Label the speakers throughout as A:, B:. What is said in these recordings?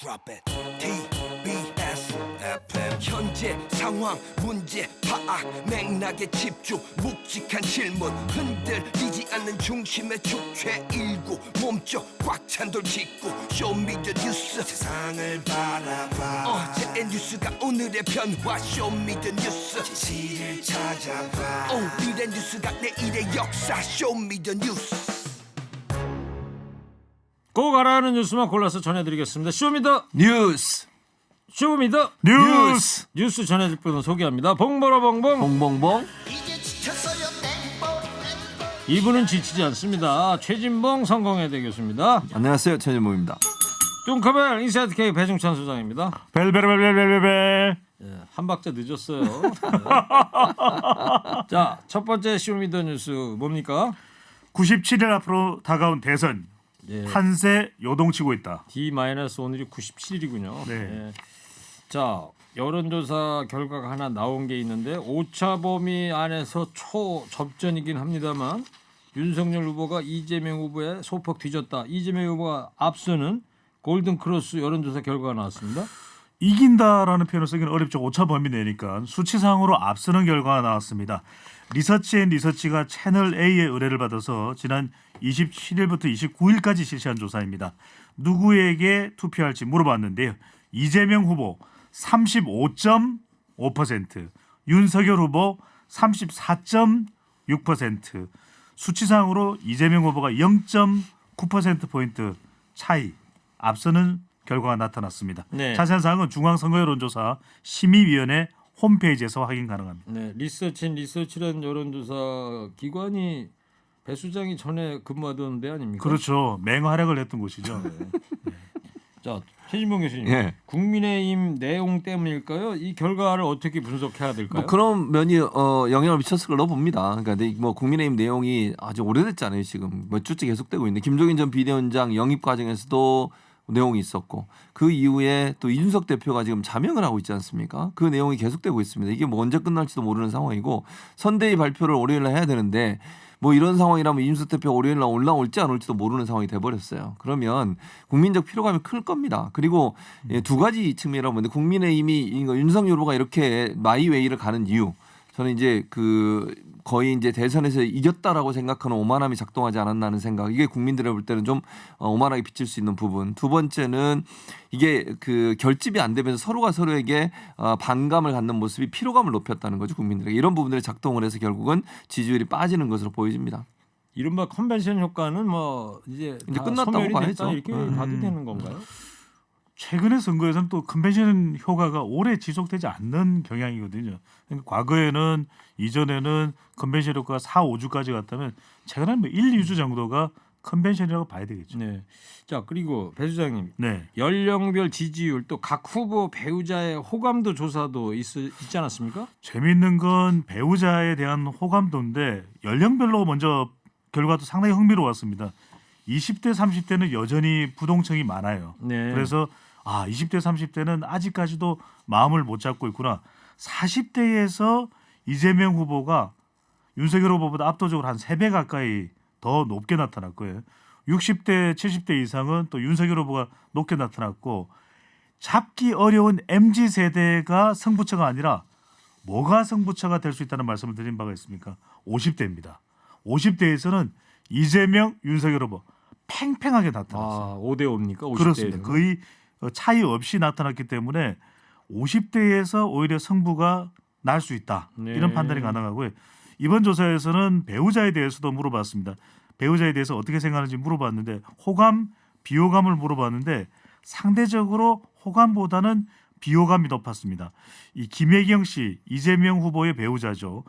A: Drop it. TBS FM. 현재 상황 문제 파악 맥락에 집중 묵직한 질문 흔들리지 않는 중심의 축제 일구 몸쪽 꽉 찬 돌 짚고 쇼미더 뉴스 세상을 바라봐 어제의 뉴스가 오늘의 변화 쇼미더 뉴스 진실을 찾아봐 오늘의 뉴스가 내일의 역사 쇼미더 뉴스
B: 꼭 알아야 하는 뉴스만 골라서 전해드리겠습니다. 쇼미더
C: 뉴스
B: 쇼미더
C: 뉴스
B: 뉴스 전해줄 분을 소개합니다. 봉보라봉봉
C: 봉봉봉.
B: 이분은 지치지 않습니다. 최진봉 성공회대 교수입니다.
C: 안녕하세요, 최진봉입니다.
B: 뚱커벨 인사이트 K 배중찬 소장입니다.
C: 벨벨벨벨벨벨.
B: 예, 한 박자 늦었어요. 네. 자, 첫 번째 쇼미더 뉴스 뭡니까?
D: 97일 앞으로 다가온 대선
B: 예.
D: 판세 요동치고 있다.
B: D-오늘이 97일이군요.
D: 네.
B: 자, 여론조사 결과가 하나 나온 게 있는데 오차 범위 안에서 초접전이긴 합니다만 윤석열 후보가 이재명 후보에 소폭 뒤졌다. 이재명 후보가 앞서는 골든크로스 여론조사 결과가 나왔습니다.
D: 이긴다라는 표현을 쓰기는 어렵죠. 오차 범위 내니까 수치상으로 앞서는 결과가 나왔습니다. 리서치앤리서치가 채널 A의 의뢰를 받아서 지난 27일부터 29일까지 실시한 조사입니다. 누구에게 투표할지 물어봤는데요. 이재명 후보 35.5%, 윤석열 후보 34.6%, 수치상으로 이재명 후보가 0.9%포인트 차이 앞서는 결과가 나타났습니다.
B: 네.
D: 자세한 사항은 중앙선거여론조사 심의위원회 홈페이지에서 확인 가능합니다.
B: 네, 리서치라는 여론조사 기관이 배 수장이 전에 근무하던 데 아닙니까?
D: 그렇죠. 맹활약을 했던 곳이죠.
B: 자, 최진봉 교수님,
C: 예.
B: 국민의힘 내용 때문일까요? 이 결과를 어떻게 분석해야 될까요?
C: 뭐 그런 면이 영향을 미쳤을 걸로 봅니다. 그러니까 뭐 국민의힘 내용이 아주 오래됐잖아요. 지금 몇 주째 계속되고 있는데 김종인 전 비대위원장 영입 과정에서도 내용이 있었고 그 이후에 또 이준석 대표가 지금 자명을 하고 있지 않습니까? 그 내용이 계속되고 있습니다. 이게 뭐 언제 끝날지도 모르는 상황이고 선대위 발표를 월요일날 해야 되는데 뭐 이런 상황이라면 이준석 대표 월요일날 올라올지 안 올지도 모르는 상황이 돼버렸어요. 그러면 국민적 피로감이 클 겁니다. 그리고 두 가지 측면이라고 보는데 국민의힘이 윤석열 후보가 이렇게 마이웨이를 가는 이유 저는 이제 거의 이제 대선에서 이겼다라고 생각하는 오만함이 작동하지 않았나 하는 생각. 이게 국민들이 볼 때는 좀 오만하게 비칠 수 있는 부분. 두 번째는 이게 결집이 안 되면서 서로가 서로에게 반감을 갖는 모습이 피로감을 높였다는 거죠. 국민들에게. 이런 부분들이 작동을 해서 결국은 지지율이 빠지는 것으로 보여집니다.
B: 이른바 컨벤션 효과는 뭐 이제
C: 끝났다고
B: 소멸이 됐다
C: 봐야죠.
B: 이렇게 봐도 되는 건가요?
D: 최근의 선거에서는 또 컨벤션 효과가 오래 지속되지 않는 경향이거든요. 그러니까 과거에는 이전에는 컨벤션 효과가 4, 5주까지 갔다면 최근에는 뭐 1, 2주 정도가 컨벤션이라고 봐야 되겠죠.
B: 네. 자, 그리고 배 수장님,
D: 네.
B: 연령별 지지율 또 각 후보 배우자의 호감도 조사도 있지 않았습니까?
D: 재미있는 건 배우자에 대한 호감도인데 연령별로 먼저 결과도 상당히 흥미로웠습니다. 20대, 30대는 여전히 부동층이 많아요.
B: 네.
D: 그래서 20대, 30대는 아직까지도 마음을 못 잡고 있구나. 40대에서 이재명 후보가 윤석열 후보보다 압도적으로 한 3배 가까이 더 높게 나타났고요. 60대, 70대 이상은 또 윤석열 후보가 높게 나타났고 잡기 어려운 MZ세대가 승부처가 아니라 뭐가 승부처가 될 수 있다는 말씀을 드린 바가 있습니까? 50대입니다. 50대에서는 이재명, 윤석열 후보 팽팽하게 나타났어요.
B: 5대 5입니까? 50대
D: 그렇습니다. 거의 차이 없이 나타났기 때문에 50대에서 오히려 승부가 날 수 있다.
B: 네.
D: 이런 판단이 가능하고요. 이번 조사에서는 배우자에 대해서도 물어봤습니다. 배우자에 대해서 어떻게 생각하는지 물어봤는데 호감, 비호감을 물어봤는데 상대적으로 호감보다는 비호감이 높았습니다. 이 김혜경 씨, 이재명 후보의 배우자죠.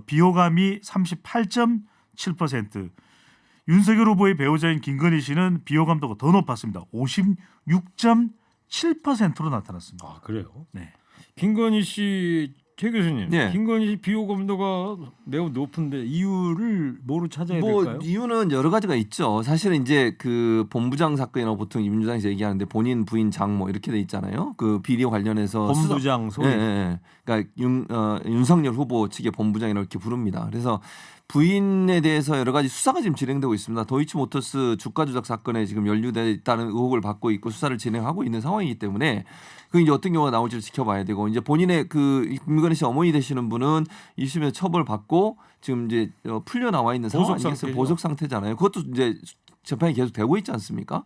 D: 비호감이 38.7%, 윤석열 후보의 배우자인 김건희 씨는 비호감도가 더 높았습니다. 56.7%로 나타났습니다.
B: 아, 그래요?
D: 네.
B: 김건희 씨, 최 교수님,
C: 네.
B: 김건희 씨 비호감도가 매우 높은데 이유를 뭐로 찾아야 될까요?
C: 이유는 여러 가지가 있죠. 사실은 이제 본부장 사건이라고 보통 민주당에서 얘기하는데 본인 부인 장모 이렇게 돼 있잖아요. 그 비리 관련해서
B: 본부장 소위.
C: 그러니까 윤석열 후보 측의 본부장이라고 이렇게 부릅니다. 그래서 부인에 대해서 여러 가지 수사가 지금 진행되고 있습니다. 도이치모터스 주가 조작 사건에 지금 연루돼 있다는 의혹을 받고 있고 수사를 진행하고 있는 상황이기 때문에 그 이제 어떤 경우가 나올지를 지켜봐야 되고 이제 본인의 그 김건희 씨 어머니 되시는 분은 1심에서 처벌받고 지금 이제 풀려 나와 있는 상황 아니겠어요? 보석 상태잖아요. 그것도 이제 재판이 계속 되고 있지 않습니까?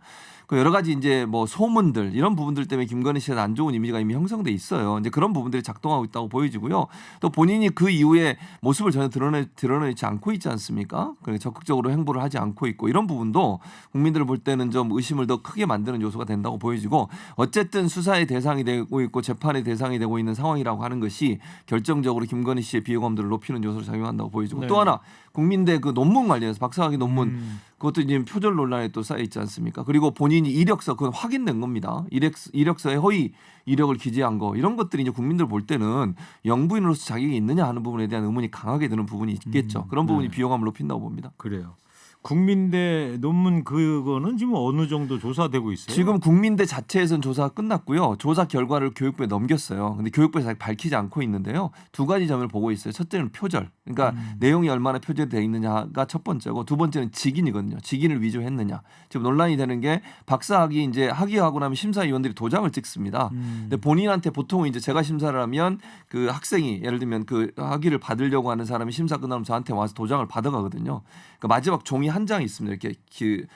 C: 그 여러 가지 이제 뭐 소문들 이런 부분들 때문에 김건희 씨에 안 좋은 이미지가 이미 형성돼 있어요. 이제 그런 부분들이 작동하고 있다고 보여지고요. 또 본인이 그 이후에 모습을 전혀 드러내지 않고 있지 않습니까? 적극적으로 행보를 하지 않고 있고 이런 부분도 국민들을 볼 때는 좀 의심을 더 크게 만드는 요소가 된다고 보여지고 어쨌든 수사의 대상이 되고 있고 재판의 대상이 되고 있는 상황이라고 하는 것이 결정적으로 김건희 씨의 비호감도를 높이는 요소로 작용한다고 보여지고
B: 네.
C: 또 하나 국민대 그 논문 관련해서 박사학위 논문 그것도 이제 표절 논란에 또 쌓여 있지 않습니까? 그리고 본인이 이력서 그건 확인된 겁니다. 이력서에 허위 이력을 기재한 거 이런 것들이 이제 국민들 볼 때는 영부인으로서 자격이 있느냐 하는 부분에 대한 의문이 강하게 드는 부분이 있겠죠. 그런 부분이
B: 네.
C: 비호감을 높인다고 봅니다.
B: 그래요. 국민대 논문 그거는 지금 어느 정도 조사되고 있어요?
C: 지금 국민대 자체에서는 조사가 끝났고요. 조사 결과를 교육부에 넘겼어요. 근데 교육부에서 아직 밝히지 않고 있는데요. 두 가지 점을 보고 있어요. 첫째는 표절. 그러니까 내용이 얼마나 표절되어 있느냐가 첫 번째고 두 번째는 직인이거든요. 직인을 위조했느냐. 지금 논란이 되는 게 박사학위 이제 학위하고 나면 심사위원들이 도장을 찍습니다. 근데 본인한테 보통 이제 제가 심사를 하면 그 학생이 예를 들면 그 학위를 받으려고 하는 사람이 심사 끝나면 저한테 와서 도장을 받아가거든요. 그러니까 마지막 종이 한 장이 있습니다. 이렇게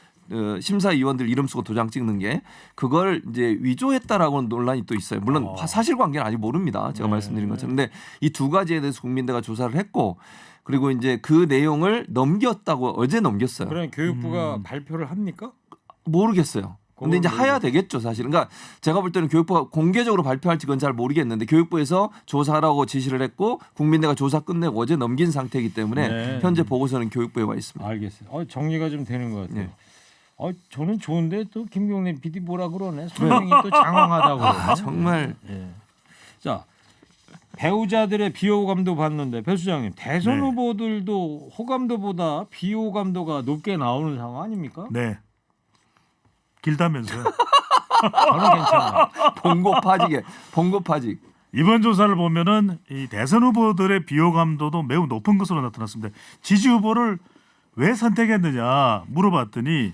C: 심사위원들 이름 쓰고 도장 찍는 게 그걸 이제 위조했다라고는 논란이 또 있어요. 물론 사실관계는 아직 모릅니다. 제가 말씀드린 것처럼. 근데 이 두 가지에 대해서 국민대가 조사를 했고 그리고 이제 그 내용을 넘겼다고 어제 넘겼어요.
B: 그럼 교육부가 발표를 합니까?
C: 모르겠어요. 근데 이제 해야 되겠죠, 사실. 그러니까 제가 볼 때는 교육부가 공개적으로 발표할지 그건 잘 모르겠는데 교육부에서 조사하라고 지시를 했고 국민대가 조사 끝내고 어제 넘긴 상태이기 때문에
B: 네.
C: 현재 보고서는 교육부에 와 있습니다.
B: 알겠어요. 정리가 좀 되는 것 같아요.
C: 네.
B: 저는 좋은데 또 김경래 PD 뭐라 그러네. 선생님이 또 장황하다고 그러네.
C: 정말
B: 예. 자 배우자들의 비호감도 봤는데 배 수장님 대선
D: 네.
B: 후보들도 호감도보다 비호감도가 높게 나오는 상황 아닙니까?
D: 네. 길다면서요.
B: 저는 괜찮아요.
C: 봉고파직.
D: 이번 조사를 보면은 이 대선 후보들의 비호감도도 매우 높은 것으로 나타났습니다. 지지 후보를 왜 선택했느냐 물어봤더니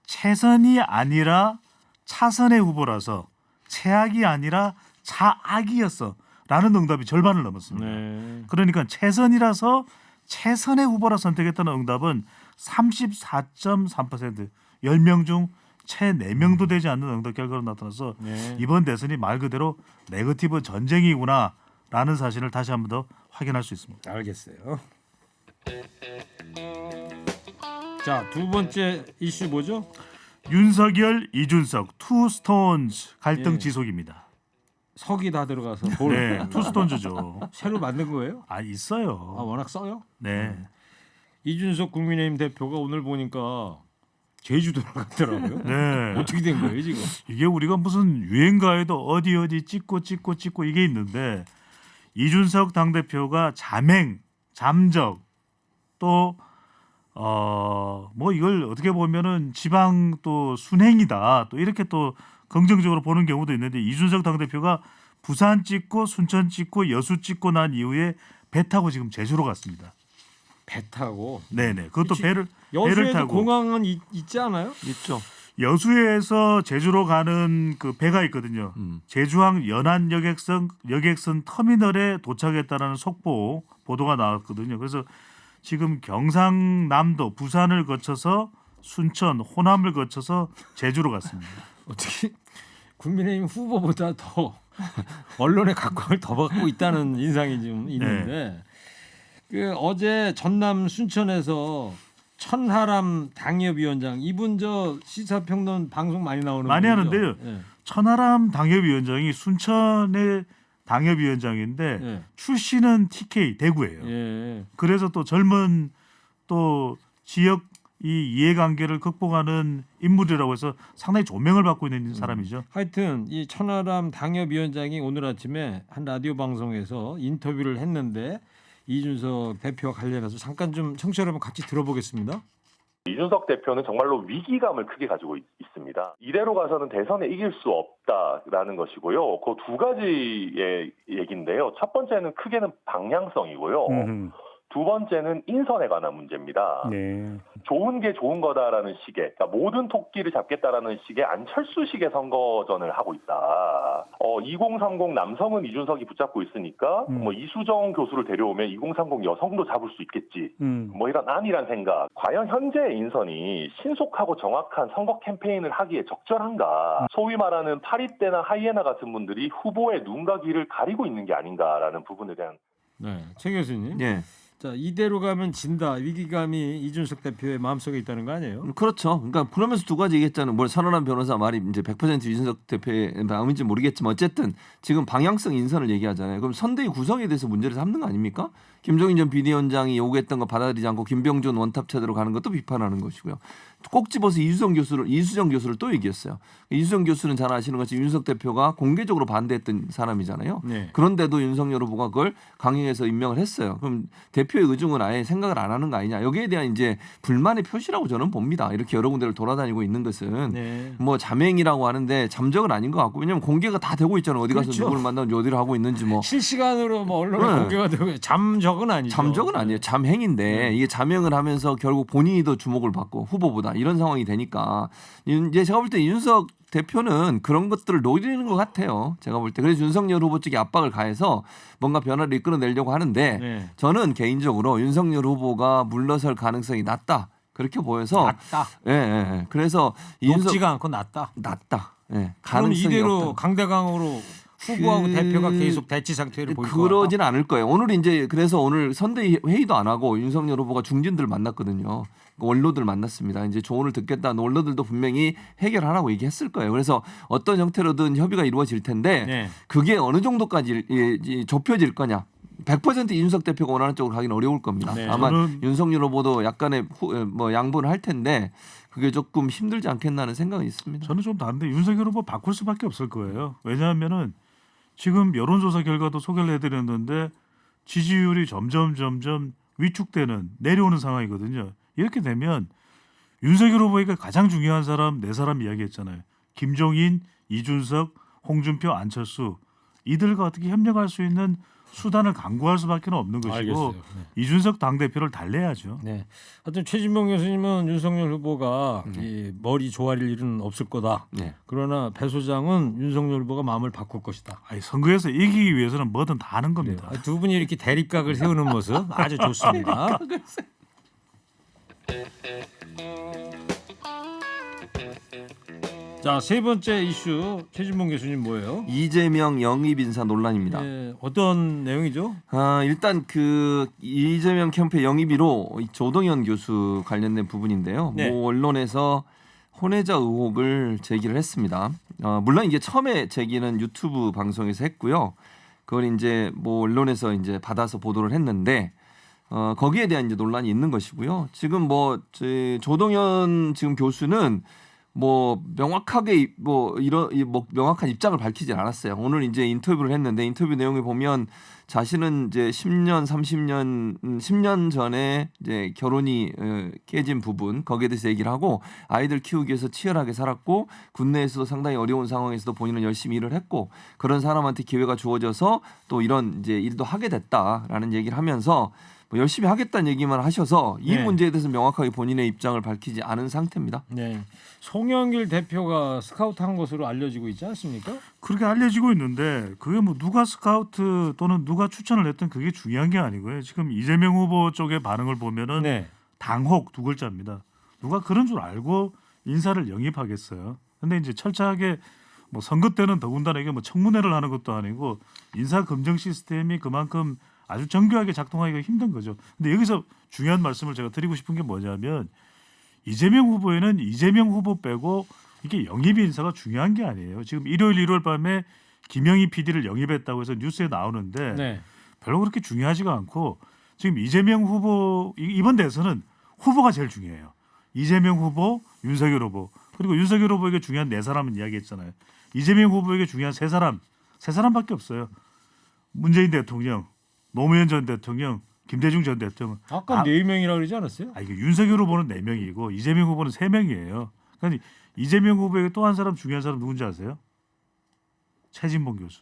D: 최선이 아니라 차선의 후보라서 최악이 아니라 차악이었어라는 응답이 절반을 넘었습니다.
B: 네.
D: 그러니까 최선이라서 최선의 후보라 선택했다는 응답은 34.3%, 10명 중 채 4명도 되지 않는 응답 결과로 나타나서
B: 네.
D: 이번 대선이 말 그대로 네거티브 전쟁이구나라는 사실을 다시 한 번 더 확인할 수 있습니다.
B: 알겠어요. 자, 두 번째 이슈 뭐죠?
D: 윤석열, 이준석, 투 스톤즈 갈등
B: 예.
D: 지속입니다.
B: 석이 다 들어가서
D: 네, 투 스톤즈죠.
B: 새로 만든 거예요?
D: 있어요.
B: 워낙 써요?
D: 네.
B: 이준석 국민의힘 대표가 오늘 보니까 제주도를 갔더라고요.
D: 네.
B: 어떻게 된 거예요 지금?
D: 이게 우리가 무슨 유행가에도 어디 찍고 이게 있는데 이준석 당대표가 자맹, 잠적 또 뭐 이걸 어떻게 보면은 지방 또 순행이다 또 이렇게 또 긍정적으로 보는 경우도 있는데 이준석 당대표가 부산 찍고 순천 찍고 여수 찍고 난 이후에 배 타고 지금 제주로 갔습니다.
B: 배 타고.
D: 네네. 그것도
B: 그치.
D: 배를
B: 여수에도
D: 타고
B: 공항은 있지 않아요?
C: 있죠.
D: 여수에서 제주로 가는 그 배가 있거든요. 제주항 연안 여객선 터미널에 도착했다라는 속보 보도가 나왔거든요. 그래서 지금 경상남도 부산을 거쳐서 순천, 호남을 거쳐서 제주로 갔습니다.
B: 어떻게 국민의힘 후보보다 더 언론의 각광을 더 받고 있다는 인상이 좀 있는데 그 어제 전남 순천에서 천하람 당협위원장 이분 저 시사평론 방송 많이 나오는
D: 많이
B: 분이죠?
D: 하는데요.
B: 예.
D: 천하람 당협위원장이 순천의 당협위원장인데
B: 예.
D: 출신은 TK 대구예요.
B: 예.
D: 그래서 또 젊은 또 지역 이 이해관계를 극복하는 인물이라고 해서 상당히 조명을 받고 있는 사람이죠.
B: 하여튼 이 천하람 당협위원장이 오늘 아침에 한 라디오 방송에서 인터뷰를 했는데 이준석 대표와 관련해서 잠깐 좀 청취자 여러분 같이 들어보겠습니다.
E: 이준석 대표는 정말로 위기감을 크게 가지고 있습니다. 이대로 가서는 대선에 이길 수 없다라는 것이고요. 그 두 가지의 얘기인데요. 첫 번째는 크게는 방향성이고요. 두 두 번째는 인선에 관한 문제입니다.
D: 네.
E: 좋은 게 좋은 거다라는 식의, 그러니까 모든 토끼를 잡겠다라는 식의 안철수식의 선거전을 하고 있다. 2030 남성은 이준석이 붙잡고 있으니까 뭐 이수정 교수를 데려오면 2030 여성도 잡을 수 있겠지. 뭐 이런 안이란 생각. 과연 현재의 인선이 신속하고 정확한 선거 캠페인을 하기에 적절한가? 소위 말하는 파리떼나 하이에나 같은 분들이 후보의 눈과 귀를 가리고 있는 게 아닌가라는 부분에 대한.
B: 네, 최 교수님.
C: 예.
B: 자, 이대로 가면 진다. 위기감이 이준석 대표의 마음속에 있다는 거 아니에요?
C: 그렇죠. 그러니까 그러면서 두 가지 얘기했잖아요. 뭐 선언한 변호사 말이 이제 100% 이준석 대표의 마음인지 모르겠지만 어쨌든 지금 방향성 인선을 얘기하잖아요. 그럼 선대위 구성에 대해서 문제를 삼는 거 아닙니까? 김종인 전 비대위원장이 요구했던 거 받아들이지 않고 김병준 원탑 체제로 가는 것도 비판하는 것이고요. 꼭 집어서 이수정 교수를 또 얘기했어요. 이수정 교수는 잘 아시는 것처럼 윤석 대표가 공개적으로 반대했던 사람이잖아요.
B: 네.
C: 그런데도 윤석열 후보가 그걸 강행해서 임명을 했어요. 그럼 대표의 의중은 아예 생각을 안 하는 거 아니냐. 여기에 대한 이제 불만의 표시라고 저는 봅니다. 이렇게 여러 군데를 돌아다니고 있는 것은
B: 네.
C: 뭐 자맹이라고 하는데 잠적은 아닌 것 같고 왜냐하면 공개가 다 되고 있잖아요. 어디 가서
B: 그렇죠.
C: 누구를 만나고 어디를 하고 있는지 뭐.
B: 실시간으로 뭐 언론에
C: 네.
B: 공개가 되고 잠적은 아니죠.
C: 잠적은 아니에요. 잠행인데 이게 자명을 하면서 결국 본인이 더 주목을 받고 후보보다 이런 상황이 되니까 이제 제가 볼 때 윤석 대표는 그런 것들을 노리는 것 같아요. 제가 볼 때. 그래서 윤석열 후보 쪽에 압박을 가해서 뭔가 변화를 이끌어내려고 하는데
B: 네.
C: 저는 개인적으로 윤석열 후보가 물러설 가능성이 낮다. 그렇게 보여서
B: 낮다.
C: 예, 예, 예. 그래서 이준석
B: 높지가 않고 낮다.
C: 낮다. 예.
B: 그럼
C: 가능성이
B: 이대로
C: 없다.
B: 강대강으로 후보하고 대표가 계속 대치 상태를 보일 것 같다.
C: 그러지는 않을 거예요. 오늘 이제 그래서 오늘 선대위 회의도 안 하고 윤석열 후보가 중진들 만났거든요. 원로들 만났습니다. 이제 조언을 듣겠다는 원로들도 분명히 해결하라고 얘기했을 거예요. 그래서 어떤 형태로든 협의가 이루어질 텐데
B: 네.
C: 그게 어느 정도까지 좁혀질 거냐. 100% 이준석 대표가 원하는 쪽으로 가기는 어려울 겁니다.
B: 네.
C: 아마
D: 저는-
C: 윤석열 후보도 약간의 뭐 양보를 할 텐데 그게 조금 힘들지 않겠나 하는 생각이 있습니다.
D: 저는 좀 다른데 윤석열 후보 바꿀 수밖에 없을 거예요. 왜냐하면은 지금 여론조사 결과도 소개를 해드렸는데 지지율이 점점 위축되는 내려오는 상황이거든요. 이렇게 되면 윤석열 후보에게 가장 중요한 사람 네 사람 이야기했잖아요. 김종인, 이준석, 홍준표, 안철수 이들과 어떻게 협력할 수 있는 수단을 강구할 수밖에 없는 것이고
B: 알겠어요. 네.
D: 이준석 당대표를 달래야죠.
B: 네. 하여튼 최진봉 교수님은 윤석열 후보가 이 머리 조아릴 일은 없을 거다.
C: 네.
B: 그러나 배 소장은 윤석열 후보가 마음을 바꿀 것이다.
D: 아니, 선거에서 이기기 위해서는 뭐든 다 하는 겁니다.
B: 두 분이 이렇게 대립각을 세우는 모습 아주 좋습니다. 자, 세 번째 이슈 최진봉 교수님 뭐예요?
C: 이재명 영입 인사 논란입니다.
B: 네, 어떤 내용이죠?
C: 일단 그 이재명 캠프의 영입이로 이 조동현 교수 관련된 부분인데요.
B: 네.
C: 모 언론에서 혼외자 의혹을 제기를 했습니다. 물론 이게 처음에 제기는 유튜브 방송에서 했고요. 그걸 이제 뭐 언론에서 이제 받아서 보도를 했는데 거기에 대한 이제 논란이 있는 것이고요. 지금 뭐 조동현 지금 교수는 뭐 명확하게 뭐 이런 뭐 명확한 입장을 밝히지 않았어요. 오늘 이제 인터뷰를 했는데 인터뷰 내용을 보면 자신은 이제 10년, 30년, 10년 전에 이제 결혼이 깨진 부분 거기에 대해서 얘기를 하고 아이들 키우기 위해서 치열하게 살았고 국내에서도 상당히 어려운 상황에서도 본인은 열심히 일을 했고 그런 사람한테 기회가 주어져서 또 이런 이제 일도 하게 됐다라는 얘기를 하면서 뭐 열심히 하겠다는 얘기만 하셔서 이
B: 네.
C: 문제에 대해서 명확하게 본인의 입장을 밝히지 않은 상태입니다.
B: 네. 송영길 대표가 스카우트한 것으로 알려지고 있지 않습니까?
D: 그렇게 알려지고 있는데 그게 뭐 누가 스카우트 또는 누가 추천을 했든 그게 중요한 게 아니고요. 지금 이재명 후보 쪽의 반응을 보면은
B: 네.
D: 당혹 두 글자입니다. 누가 그런 줄 알고 인사를 영입하겠어요. 근데 이제 철저하게 뭐 선거 때는 더군다나 이게 뭐 청문회를 하는 것도 아니고 인사 검증 시스템이 그만큼 아주 정교하게 작동하기가 힘든 거죠. 근데 여기서 중요한 말씀을 제가 드리고 싶은 게 뭐냐면 이재명 후보에는 이재명 후보 빼고 이게 영입 인사가 중요한 게 아니에요. 지금 일요일 1월 밤에 김영희 PD를 영입했다고 해서 뉴스에 나오는데
B: 네.
D: 별로 그렇게 중요하지가 않고 지금 이재명 후보 이번 대선은 후보가 제일 중요해요. 이재명 후보, 윤석열 후보 그리고 윤석열 후보에게 중요한 네 사람은 이야기했잖아요. 이재명 후보에게 중요한 세 사람밖에 없어요. 문재인 대통령, 노무현 전 대통령, 김대중 전 대통령.
B: 아까 4명이라고 그러지 않았어요?
D: 이게 윤석열 후보는 4명이고 이재명 후보는 3명이에요. 그러니까 이재명 후보에게 또 한 사람 중요한 사람 누군지 아세요? 최진봉 교수.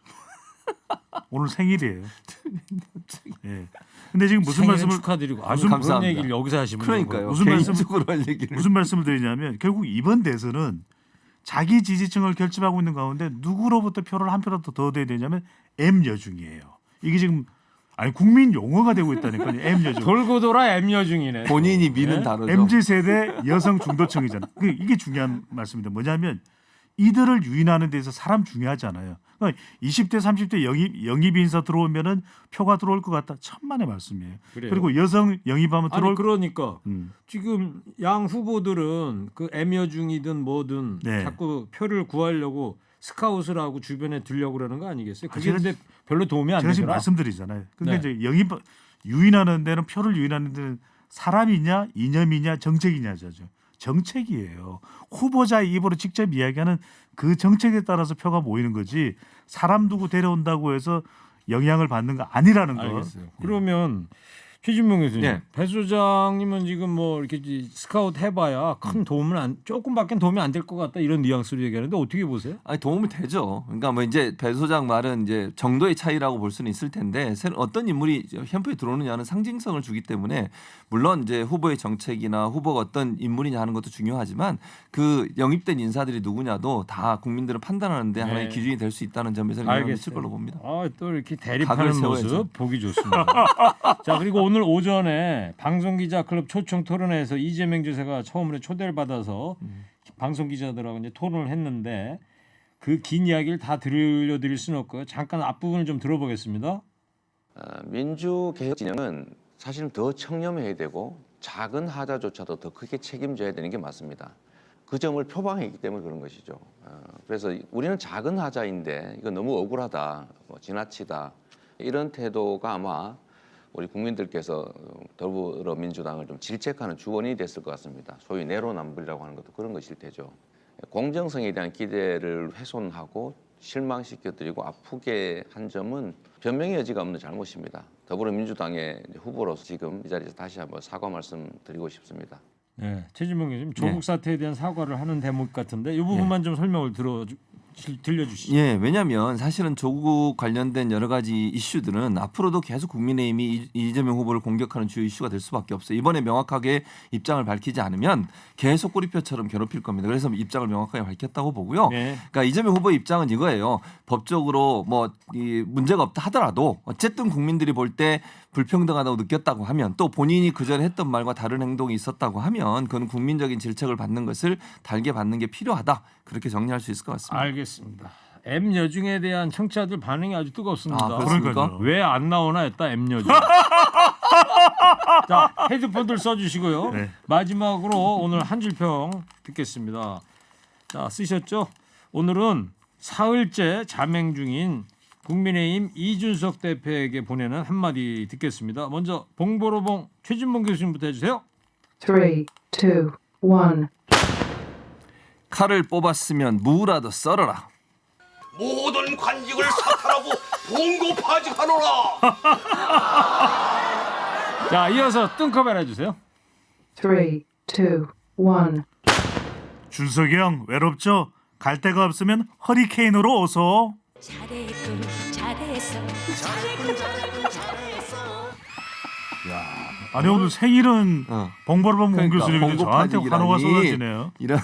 D: 오늘 생일이에요. 예. 근데 지금 무슨
B: 생일은
D: 말씀을
B: 축하드리고 아주
D: 무슨
B: 그런
C: 감사합니다.
B: 얘기를 여기서 하시면
C: 그러니까요.
D: 무슨 말씀-
C: 개인적으로 할 얘기를.
D: 무슨 말씀을 드리냐면 결국 이번 대선은 자기 지지층을 결집하고 있는 가운데 누구로부터 표를 한 표라도 더 얻어야 되냐면 M 여중이에요. 이게 지금 아니 국민 용어가 되고 있다니까요. M 여중.
B: 돌고 돌아 M여중이네.
C: 본인이 미는
B: 네?
C: 단어죠.
D: MZ 세대 여성 중도층이잖아요. 이게 중요한 말씀입니다. 뭐냐면 이들을 유인하는 데서 사람 중요하잖아요. 그러니까 20대 30대 영입 인사 들어오면은 표가 들어올 것 같다. 천만의 말씀이에요.
B: 그래요.
D: 그리고 여성 영입하면
B: 아니
D: 들어올
B: 그러니까
D: 음.
B: 지금 양 후보들은 그 M여중이든 뭐든
D: 네.
B: 자꾸 표를 구하려고 스카웃을 하고 주변에 들려고 그러는 거 아니겠어요? 그게
D: 제가-
B: 근데 별로 도움이 안
D: 제가 지금
B: 되더라.
D: 말씀드리잖아요. 근데
B: 네.
D: 이제 영입 유인하는 데는 표를 유인하는 데는 사람이냐 이념이냐 정책이냐죠. 정책이에요. 후보자의 입으로 직접 이야기하는 그 정책에 따라서 표가 모이는 거지 사람 두고 데려온다고 해서 영향을 받는 거 아니라는 거.
B: 알겠어요. 그러면 최진봉 교수님,
C: 네.
B: 배 소장님은 지금 뭐 이렇게 스카웃 해봐야 큰 도움은 조금밖에 도움이 안 될 것 같다 이런 뉘앙스로 얘기하는데 어떻게 보세요?
C: 아니 도움이 되죠. 그러니까 뭐 이제 배 소장 말은 이제 정도의 차이라고 볼 수는 있을 텐데 어떤 인물이 현표에 들어오느냐는 상징성을 주기 때문에 물론 이제 후보의 정책이나 후보가 어떤 인물이냐 하는 것도 중요하지만 그 영입된 인사들이 누구냐도 다 국민들은 판단하는데
B: 네.
C: 하나의 기준이 될 수 있다는 점에서 영향을 미칠 걸로 봅니다.
B: 또 이렇게
C: 각을
B: 대립하는
C: 세워야죠.
B: 모습 보기 좋습니다. 자 그리고 오늘 오전에 방송기자클럽 초청 토론회에서 이재명 지사가 처음으로 초대를 받아서 방송 기자들하고 이제 토론을 했는데 그 긴 이야기를 다 들려드릴 수는 없고요. 잠깐 앞부분을 좀 들어보겠습니다.
F: 민주개혁 진영은 사실은 더 청렴해야 되고 작은 하자조차도 더 크게 책임져야 되는 게 맞습니다. 그 점을 표방했기 때문에 그런 것이죠. 그래서 우리는 작은 하자인데 이거 너무 억울하다, 뭐 지나치다 이런 태도가 아마 우리 국민들께서 더불어민주당을 좀 질책하는 주원이 됐을 것 같습니다. 소위 내로남불이라고 하는 것도 그런 것일 테죠. 공정성에 대한 기대를 훼손하고 실망시켜드리고 아프게 한 점은 변명의 여지가 없는 잘못입니다. 더불어민주당의 후보로서 지금 이 자리에서 다시 한번 사과 말씀드리고 싶습니다.
B: 네, 최진봉 교수님 조국 사태에 대한 사과를 하는 대목 같은데 이 부분만 좀 설명을 들려주시죠.
C: 예, 왜냐하면 사실은 조국 관련된 여러 가지 이슈들은 앞으로도 계속 국민의힘이 이재명 후보를 공격하는 주요 이슈가 될 수밖에 없어요. 이번에 명확하게 입장을 밝히지 않으면 계속 꼬리표처럼 괴롭힐 겁니다. 그래서 입장을 명확하게 밝혔다고 보고요.
B: 네.
C: 그러니까 이재명 후보의 입장은 이거예요. 법적으로 뭐 이 문제가 없다 하더라도 어쨌든 국민들이 볼 때 불평등하다고 느꼈다고 하면 또 본인이 그전에 했던 말과 다른 행동이 있었다고 하면 그건 국민적인 질책을 받는 것을 달게 받는 게 필요하다. 그렇게 정리할 수 있을 것 같습니다.
B: 알겠습니다. M 여중에 대한 청취자들 반응이 아주 뜨겁습니다.
C: 아, 그렇습니까?
D: 그러니까요.
B: 왜 안 나오나 했다 M 여중. 자 헤드폰들 써주시고요.
D: 네.
B: 마지막으로 오늘 한 줄 평 듣겠습니다. 자 쓰셨죠? 오늘은 사흘째 자맹 중인 국민의힘 이준석 대표에게 보내는 한마디 듣겠습니다. 먼저 봉보로봉 최진봉 교수님부터 해주세요.
G: 3, 2, 1.
C: 칼을 뽑았으면 무라도 썰어라.
A: 모든 관직을 사탈하고 봉고파직하노라.
B: 자 이어서 뜬커벨 해주세요.
G: 3, 2, 1.
D: 준석이 형 외롭죠? 갈 데가 없으면 허리케인으로 오소.
H: 잘했군 잘했어
D: 아니 오늘 생일은 봉보로봉
C: 그러니까
D: 교수님인데 저한테
C: 봉고파직이라니.
D: 환호가 쏟아지네요.
C: 이런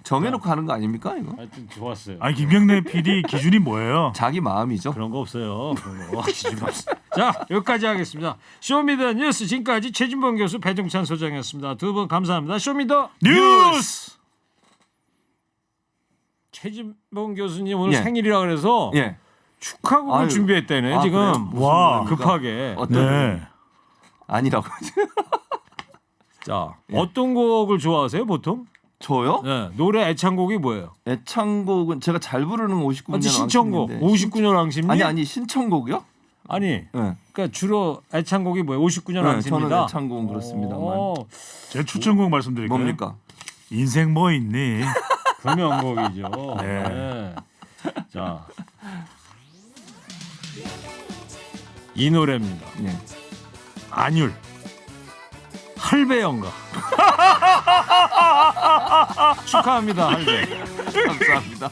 C: 정해놓고 하는 거 아닙니까 이거?
B: 하여튼 좋았어요.
D: 아니 김경래 PD 기준이 뭐예요?
C: 자기 마음이죠.
B: 그런 거 없어요. 그런 거 기준 없어요. 자 여기까지 하겠습니다. 쇼미더 뉴스 지금까지 최진봉 교수 배종찬 소장이었습니다. 두 분 감사합니다. 쇼미더
D: 뉴스.
B: 최진봉 교수님 오늘
C: 예.
B: 생일이라 그래서
C: 예.
B: 축하곡을
C: 아유.
B: 준비했다네
C: 아,
B: 지금.
C: 그래요? 무슨
D: 와.
C: 노래입니까?
B: 급하게.
C: 어떤
D: 네.
C: 아니라고.
B: 자
C: 예.
B: 어떤 곡을 좋아하세요 보통?
C: 저요?
B: 네, 노래 애창곡이 뭐예요?
C: 애창곡은 제가 잘 부르는 59년
B: 아니 신청곡.
C: 왕십리인데.
B: 59년 왕십리?
C: 아니 신청곡이요?
B: 아니
C: 네.
B: 그러니까 주로 애창곡이 뭐예요? 59년
C: 네,
B: 왕십니다.
C: 저는 애창곡은 그렇습니다만.
D: 제 추천곡 말씀드릴까요?
C: 뭡니까?
D: 인생 뭐 있니?
B: 금연곡이죠.
D: 네.
B: 네. 자, 이 노래입니다.
C: 예.
B: 안율 할배연가 축하합니다 할배.
C: 감사합니다.